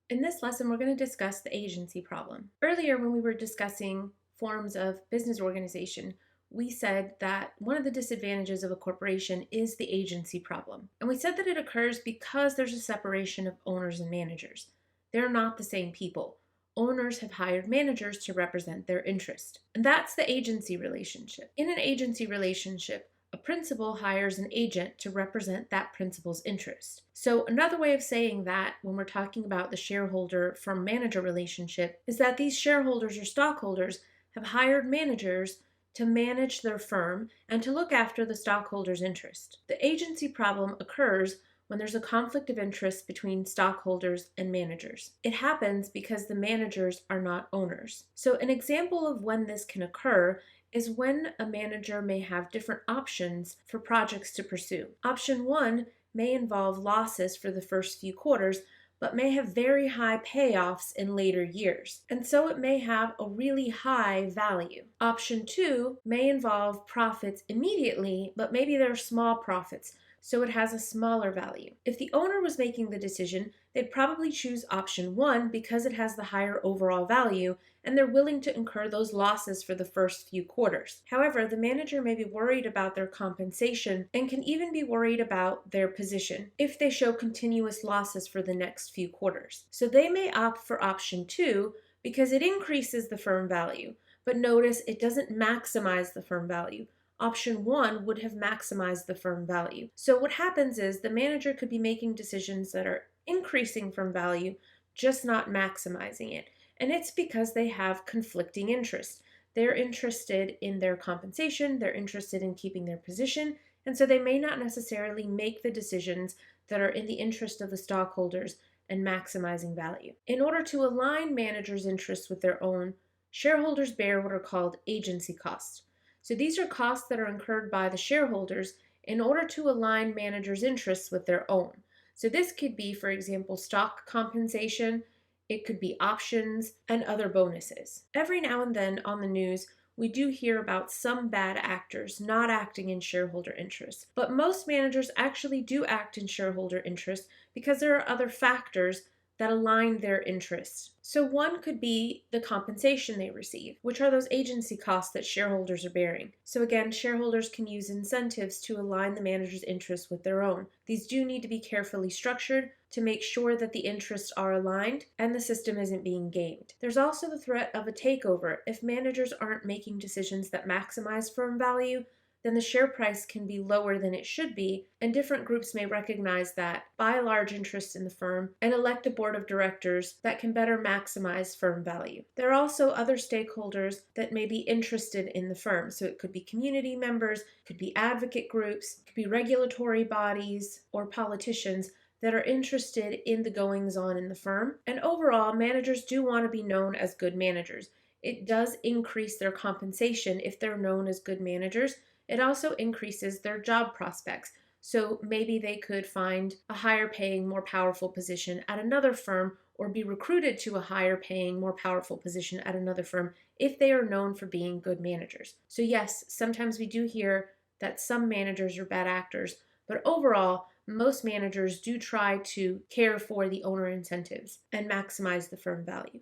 In this lesson, we're going to discuss the agency problem. Earlier, when we were discussing forms of business organization, we said that one of the disadvantages of a corporation is the agency problem. And we said that it occurs because there's a separation of owners and managers. They're not the same people. Owners have hired managers to represent their interest. And that's the agency relationship. In an agency relationship, a principal hires an agent to represent that principal's interest. So another way of saying that when we're talking about the shareholder firm manager relationship is that these shareholders or stockholders have hired managers to manage their firm and to look after the stockholders' interest. The agency problem occurs when there's a conflict of interest between stockholders and managers. It happens because the managers are not owners. So an example of when this can occur is when a manager may have different options for projects to pursue. Option 1 may involve losses for the first few quarters, but may have very high payoffs in later years, and so it may have a really high value. Option 2 may involve profits immediately, but maybe they're small profits, so it has a smaller value. If the owner was making the decision, they'd probably choose option 1 because it has the higher overall value and they're willing to incur those losses for the first few quarters. However, the manager may be worried about their compensation and can even be worried about their position if they show continuous losses for the next few quarters. So they may opt for option 2 because it increases the firm value, but notice it doesn't maximize the firm value. Option 1 would have maximized the firm value. So what happens is the manager could be making decisions that are increasing firm value, just not maximizing it. And it's because they have conflicting interests. They're interested in their compensation, they're interested in keeping their position, and so they may not necessarily make the decisions that are in the interest of the stockholders and maximizing value. In order to align managers' interests with their own, shareholders bear what are called agency costs. So these are costs that are incurred by the shareholders in order to align managers' interests with their own. So this could be, for example, stock compensation, it could be options, and other bonuses. Every now and then on the news, we do hear about some bad actors not acting in shareholder interests, but most managers actually do act in shareholder interests because there are other factors that align their interests. So one could be the compensation they receive, which are those agency costs that shareholders are bearing. So again, shareholders can use incentives to align the manager's interests with their own. These do need to be carefully structured to make sure that the interests are aligned and the system isn't being gamed. There's also the threat of a takeover. If managers aren't making decisions that maximize firm value, then the share price can be lower than it should be, and different groups may recognize that, buy large interest in the firm, and elect a board of directors that can better maximize firm value. There are also other stakeholders that may be interested in the firm, so it could be community members, could be advocate groups, could be regulatory bodies, or politicians that are interested in the goings-on in the firm. And overall, managers do want to be known as good managers. It does increase their compensation if they're known as good managers. It also increases their job prospects. So maybe they could find a higher paying, more powerful position at another firm or be recruited to a higher paying, more powerful position at another firm if they are known for being good managers. So yes, sometimes we do hear that some managers are bad actors, but overall, most managers do try to care for the owner incentives and maximize the firm value.